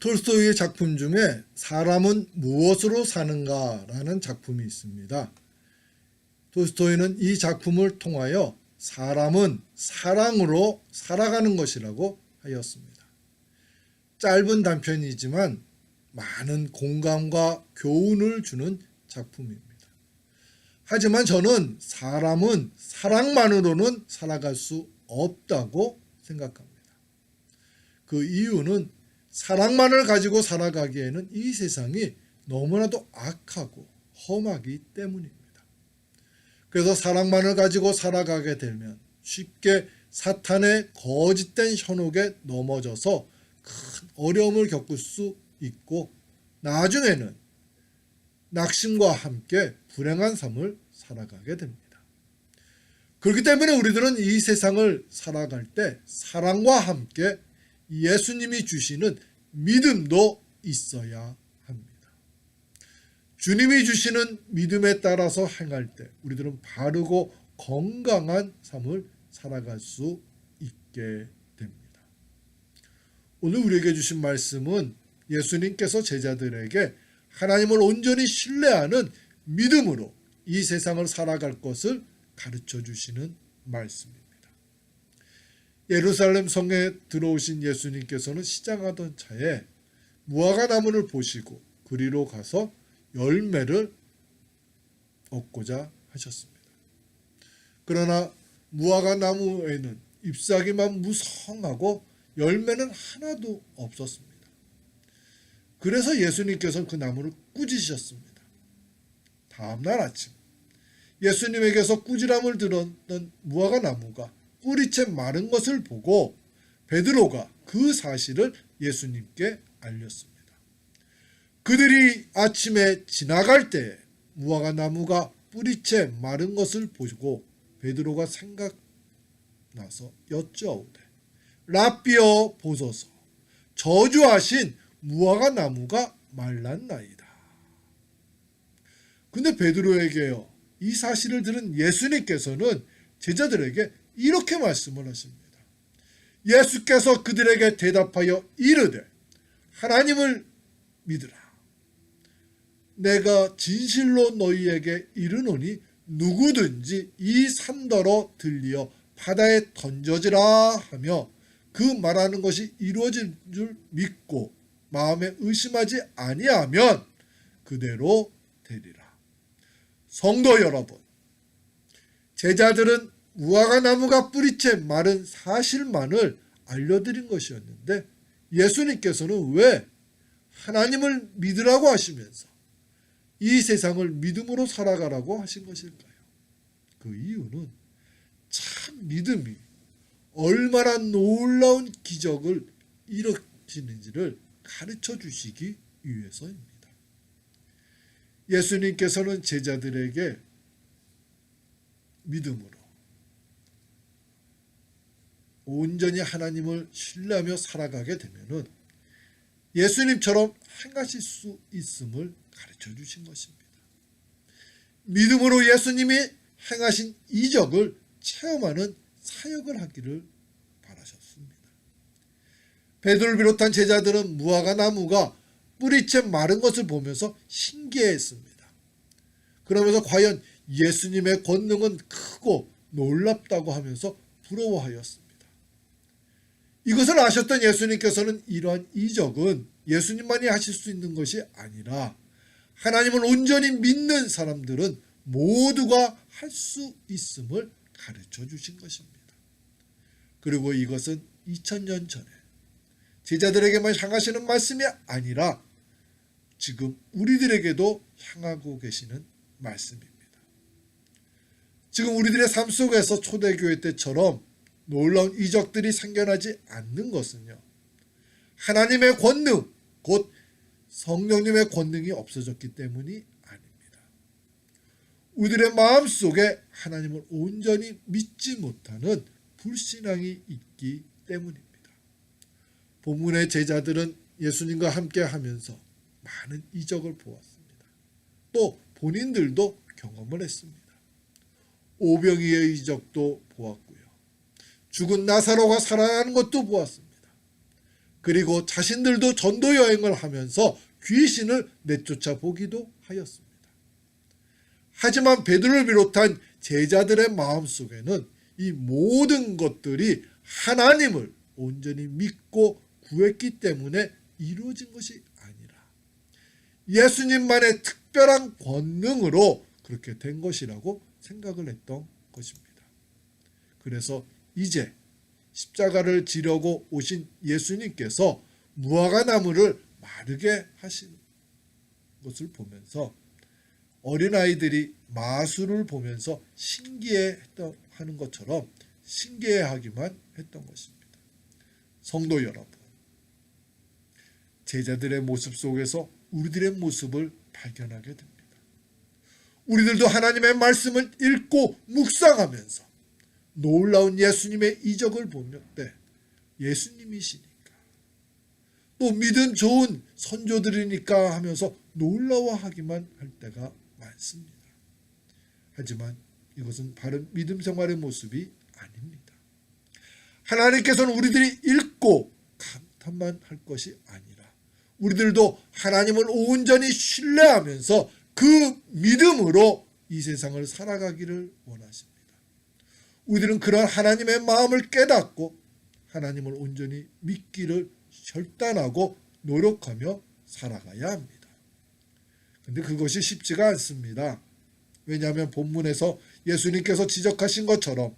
톨스토이의 작품 중에 사람은 무엇으로 사는가라는 작품이 있습니다. 톨스토이는 이 작품을 통하여 사람은 사랑으로 살아가는 것이라고 하였습니다. 짧은 단편이지만 많은 공감과 교훈을 주는 작품입니다. 하지만 저는 사람은 사랑만으로는 살아갈 수 없다고 생각합니다. 그 이유는 사랑만을 가지고 살아가기에는 이 세상이 너무나도 악하고 험하기 때문입니다. 그래서 사랑만을 가지고 살아가게 되면 쉽게 사탄의 거짓된 현혹에 넘어져서 큰 어려움을 겪을 수 있고 나중에는 낙심과 함께 불행한 삶을 살아가게 됩니다. 그렇기 때문에 우리들은 이 세상을 살아갈 때 사랑과 함께 예수님이 주시는 믿음도 있어야 합니다. 주님이 주시는 믿음에 따라서 행할 때 우리들은 바르고 건강한 삶을 살아갈 수 있게 됩니다. 오늘 우리에게 주신 말씀은 예수님께서 제자들에게 하나님을 온전히 신뢰하는 믿음으로 이 세상을 살아갈 것을 가르쳐 주시는 말씀입니다. 예루살렘 성에 들어오신 예수님께서는 시장하던 차에 무화과 나무를 보시고 그리로 가서 열매를 얻고자 하셨습니다. 그러나 무화과 나무에는 잎사귀만 무성하고 열매는 하나도 없었습니다. 그래서 예수님께서는 그 나무를 꾸짖으셨습니다. 다음날 아침 예수님에게서 꾸지람을 들었던 무화과 나무가 뿌리채 마른 것을 보고 베드로가 그 사실을 예수님께 알렸습니다. 그들이 아침에 지나갈 때 무화과 나무가 뿌리채 마른 것을 보고 베드로가 생각나서 여쭈어오되 라삐어 보소서 저주하신 무화과 나무가 말랐나이다. 근데 베드로에게요 이 사실을 들은 예수님께서는 제자들에게 이렇게 말씀을 하십니다. 예수께서 그들에게 대답하여 이르되 하나님을 믿으라. 내가 진실로 너희에게 이르노니 누구든지 이 산더러 들리어 바다에 던져지라 하며 그 말하는 것이 이루어질 줄 믿고 마음에 의심하지 아니하면 그대로 되리라. 성도 여러분, 제자들은 무화과 나무가 뿌리채 마른 사실만을 알려드린 것이었는데 예수님께서는 왜 하나님을 믿으라고 하시면서 이 세상을 믿음으로 살아가라고 하신 것일까요? 그 이유는 참 믿음이 얼마나 놀라운 기적을 일으키는지를 가르쳐 주시기 위해서입니다. 예수님께서는 제자들에게 믿음으로 온전히 하나님을 신뢰하며 살아가게 되면은 예수님처럼 행하실 수 있음을 가르쳐 주신 것입니다. 믿음으로 예수님이 행하신 이적을 체험하는 사역을 하기를 바라셨습니다. 베드로를 비롯한 제자들은 무화과 나무가 뿌리채 마른 것을 보면서 신기해했습니다. 그러면서 과연 예수님의 권능은 크고 놀랍다고 하면서 부러워하였습니다. 이것을 아셨던 예수님께서는 이러한 이적은 예수님만이 하실 수 있는 것이 아니라 하나님을 온전히 믿는 사람들은 모두가 할 수 있음을 가르쳐 주신 것입니다. 그리고 이것은 2000년 전에 제자들에게만 향하시는 말씀이 아니라 지금 우리들에게도 향하고 계시는 말씀입니다. 지금 우리들의 삶 속에서 초대교회 때처럼 놀라운 이적들이 생겨나지 않는 것은요, 하나님의 권능, 곧 성령님의 권능이 없어졌기 때문이 아닙니다. 우리들의 마음속에 하나님을 온전히 믿지 못하는 불신앙이 있기 때문입니다. 본문의 제자들은 예수님과 함께 하면서 많은 이적을 보았습니다. 또 본인들도 경험을 했습니다. 오병이의 이적도 보았고요. 죽은 나사로가 살아나는 것도 보았습니다. 그리고 자신들도 전도 여행을 하면서 귀신을 내쫓아 보기도 하였습니다. 하지만 베드로를 비롯한 제자들의 마음속에는 이 모든 것들이 하나님을 온전히 믿고 구했기 때문에 이루어진 것이 아니라 예수님만의 특별한 권능으로 그렇게 된 것이라고 생각을 했던 것입니다. 그래서 이제 십자가를 지려고 오신 예수님께서 무화과나무를 마르게 하신 것을 보면서 어린아이들이 마술을 보면서 신기해하는 것처럼 신기해하기만 했던 것입니다. 성도 여러분, 제자들의 모습 속에서 우리들의 모습을 발견하게 됩니다. 우리들도 하나님의 말씀을 읽고 묵상하면서 놀라운 예수님의 이적을 보며 때 예수님이시니까 또 믿음 좋은 선조들이니까 하면서 놀라워하기만 할 때가 많습니다. 하지만 이것은 바른 믿음 생활의 모습이 아닙니다. 하나님께서는 우리들이 읽고 감탄만 할 것이 아니라 우리들도 하나님을 온전히 신뢰하면서 그 믿음으로 이 세상을 살아가기를 원하십니다. 우리들은 그런 하나님의 마음을 깨닫고 하나님을 온전히 믿기를 결단하고 노력하며 살아가야 합니다. 그런데 그것이 쉽지가 않습니다. 왜냐하면 본문에서 예수님께서 지적하신 것처럼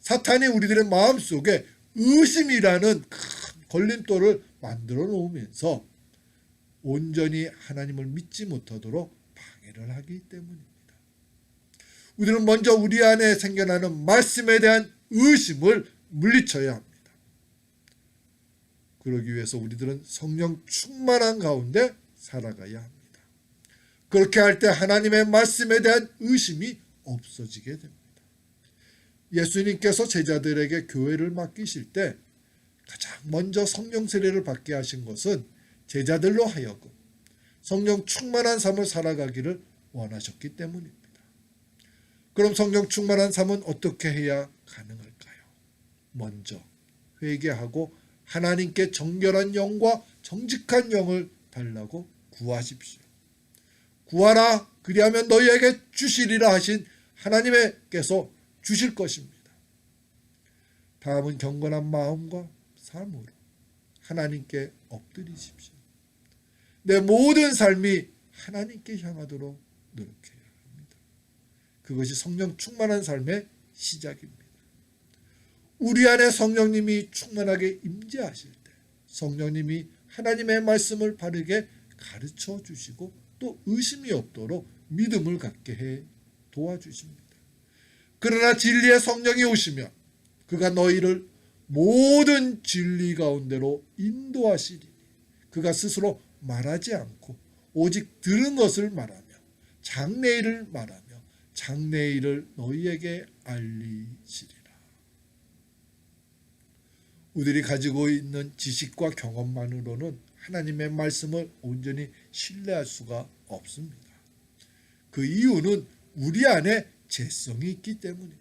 사탄이 우리들의 마음속에 의심이라는 큰 걸림돌을 만들어 놓으면서 온전히 하나님을 믿지 못하도록 방해를 하기 때문입니다. 우리는 먼저 우리 안에 생겨나는 말씀에 대한 의심을 물리쳐야 합니다. 그러기 위해서 우리들은 성령 충만한 가운데 살아가야 합니다. 그렇게 할 때 하나님의 말씀에 대한 의심이 없어지게 됩니다. 예수님께서 제자들에게 교회를 맡기실 때 가장 먼저 성령 세례를 받게 하신 것은 제자들로 하여금 성령 충만한 삶을 살아가기를 원하셨기 때문입니다. 그럼 성령 충만한 삶은 어떻게 해야 가능할까요? 먼저 회개하고 하나님께 정결한 영과 정직한 영을 달라고 구하십시오. 구하라 그리하면 너희에게 주시리라 하신 하나님께서 주실 것입니다. 다음은 경건한 마음과 삶으로 하나님께 엎드리십시오. 내 모든 삶이 하나님께 향하도록 노력해야 합니다. 그것이 성령 충만한 삶의 시작입니다. 우리 안에 성령님이 충만하게 임재하실 때 성령님이 하나님의 말씀을 바르게 가르쳐 주시고 또 의심이 없도록 믿음을 갖게 해 도와주십니다. 그러나 진리의 성령이 오시면 그가 너희를 모든 진리 가운데로 인도하시리니 그가 스스로 말하지 않고 오직 들은 것을 말하며 장래일을 말하며 장래일을 너희에게 알리시리라. 우리들이 가지고 있는 지식과 경험만으로는 하나님의 말씀을 온전히 신뢰할 수가 없습니다. 그 이유는 우리 안에 죄성이 있기 때문입니다.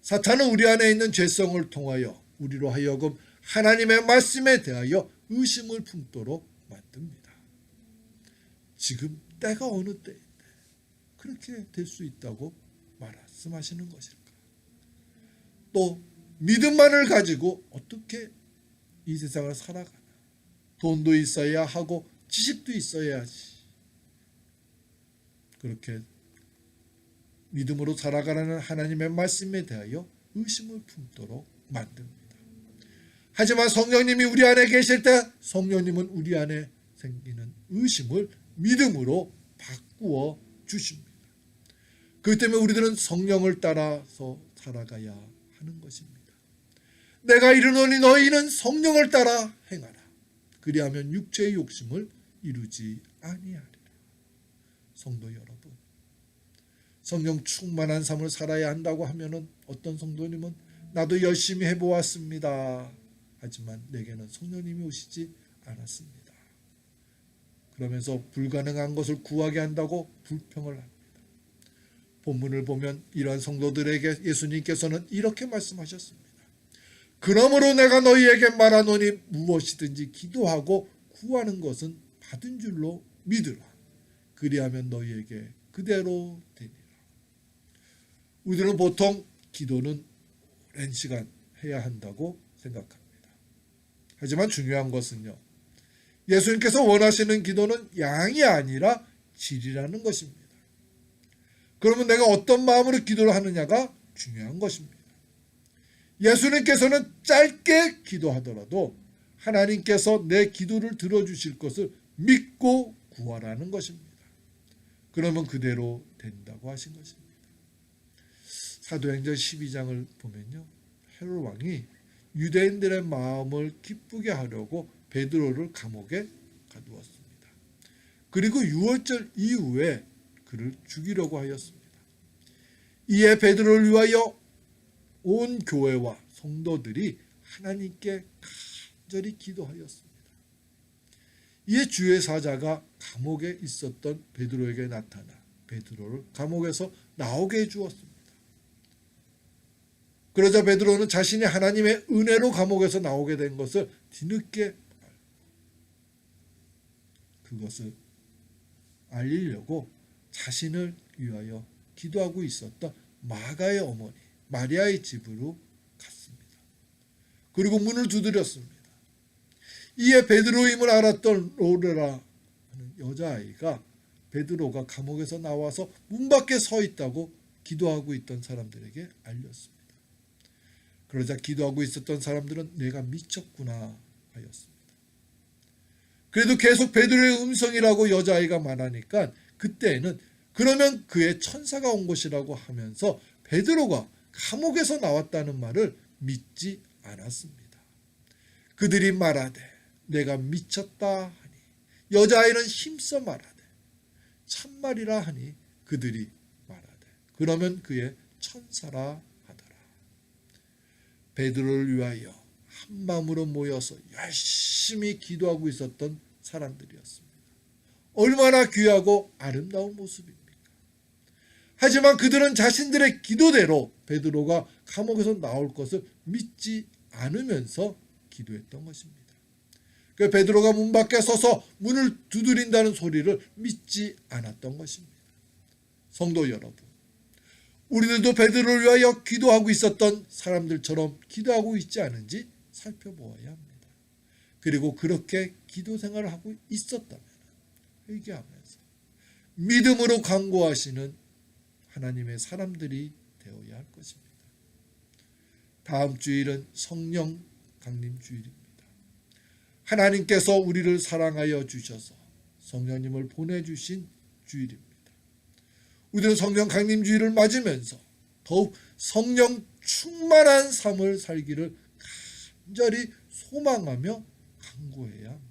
사탄은 우리 안에 있는 죄성을 통하여 우리로 하여금 하나님의 말씀에 대하여 의심을 품도록 만듭니다. 지금 때가 어느 때인데 그렇게 될 수 있다고 말씀하시는 것일까? 또 믿음만을 가지고 어떻게 이 세상을 살아가나? 돈도 있어야 하고 지식도 있어야지. 그렇게 믿음으로 살아가라는 하나님의 말씀에 대하여 의심을 품도록 만듭니다. 하지만 성령님이 우리 안에 계실 때 성령님은 우리 안에 생기는 의심을 믿음으로 바꾸어 주십니다. 그렇기 때문에 우리들은 성령을 따라서 살아가야 하는 것입니다. 내가 이르노니 너희는 성령을 따라 행하라. 그리하면 육체의 욕심을 이루지 아니하리라. 성도 여러분, 성령 충만한 삶을 살아야 한다고 하면은 어떤 성도님은 나도 열심히 해보았습니다. 하지만 내게는 성령님이 오시지 않았습니다. 그러면서 불가능한 것을 구하게 한다고 불평을 합니다. 본문을 보면 이러한 성도들에게 예수님께서는 이렇게 말씀하셨습니다. 그러므로 내가 너희에게 말하노니 무엇이든지 기도하고 구하는 것은 받은 줄로 믿으라. 그리하면 너희에게 그대로 되리라. 우리는 보통 기도는 오랜 시간 해야 한다고 생각합니다. 하지만 중요한 것은요, 예수님께서 원하시는 기도는 양이 아니라 질이라는 것입니다. 그러면 내가 어떤 마음으로 기도를 하느냐가 중요한 것입니다. 예수님께서는 짧게 기도하더라도 하나님께서 내 기도를 들어주실 것을 믿고 구하라는 것입니다. 그러면 그대로 된다고 하신 것입니다. 사도행전 12장을 보면요, 헤롯 왕이 유대인들의 마음을 기쁘게 하려고 베드로를 감옥에 가두었습니다. 그리고 유월절 이후에 그를 죽이려고 하였습니다. 이에 베드로를 위하여 온 교회와 성도들이 하나님께 간절히 기도하였습니다. 이에 주의 사자가 감옥에 있었던 베드로에게 나타나 베드로를 감옥에서 나오게 해주었습니다. 그러자 베드로는 자신이 하나님의 은혜로 감옥에서 나오게 된 것을 뒤늦게 알고 그것을 알리려고 자신을 위하여 기도하고 있었던 마가의 어머니 마리아의 집으로 갔습니다. 그리고 문을 두드렸습니다. 이에 베드로임을 알았던 로레라 하는 여자아이가 베드로가 감옥에서 나와서 문 밖에 서 있다고 기도하고 있던 사람들에게 알렸습니다. 그러자 기도하고 있었던 사람들은 내가 미쳤구나 하였습니다. 그래도 계속 베드로의 음성이라고 여자아이가 말하니까 그때에는 그러면 그의 천사가 온 것이라고 하면서 베드로가 감옥에서 나왔다는 말을 믿지 않았습니다. 그들이 말하되 내가 미쳤다 하니 여자아이는 힘써 말하되 참말이라 하니 그들이 말하되 그러면 그의 천사라 하더라. 베드로를 위하여 한 마음으로 모여서 열심히 기도하고 있었던 사람들이었습니다. 얼마나 귀하고 아름다운 모습입니까? 하지만 그들은 자신들의 기도대로 베드로가 감옥에서 나올 것을 믿지 않으면서 기도했던 것입니다. 그 베드로가 문 밖에 서서 문을 두드린다는 소리를 믿지 않았던 것입니다. 성도 여러분, 우리들도 베드로를 위하여 기도하고 있었던 사람들처럼 기도하고 있지 않은지 살펴보아야 합니다. 그리고 그렇게 기도 생활을 하고 있었다면 회개하면서 믿음으로 간구하시는 하나님의 사람들이 되어야 할 것입니다. 다음 주일은 성령 강림 주일입니다. 하나님께서 우리를 사랑하여 주셔서 성령님을 보내주신 주일입니다. 우리는 성령 강림 주일을 맞으면서 더욱 성령 충만한 삶을 살기를 간절히 소망하며 간구해야 합니다.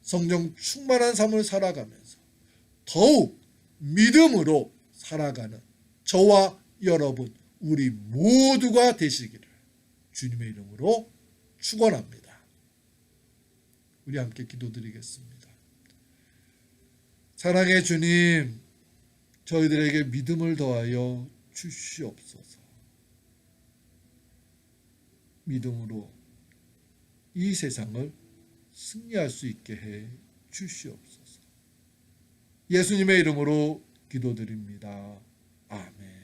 성령 충만한 삶을 살아가면서 더욱 믿음으로 살아가는 저와 여러분 우리 모두가 되시기를 주님의 이름으로 축원합니다. 우리 함께 기도드리겠습니다. 사랑의 주님, 저희들에게 믿음을 더하여 주시옵소서. 믿음으로 이 세상을 승리할 수 있게 해 주시옵소서. 예수님의 이름으로 기도드립니다. 아멘.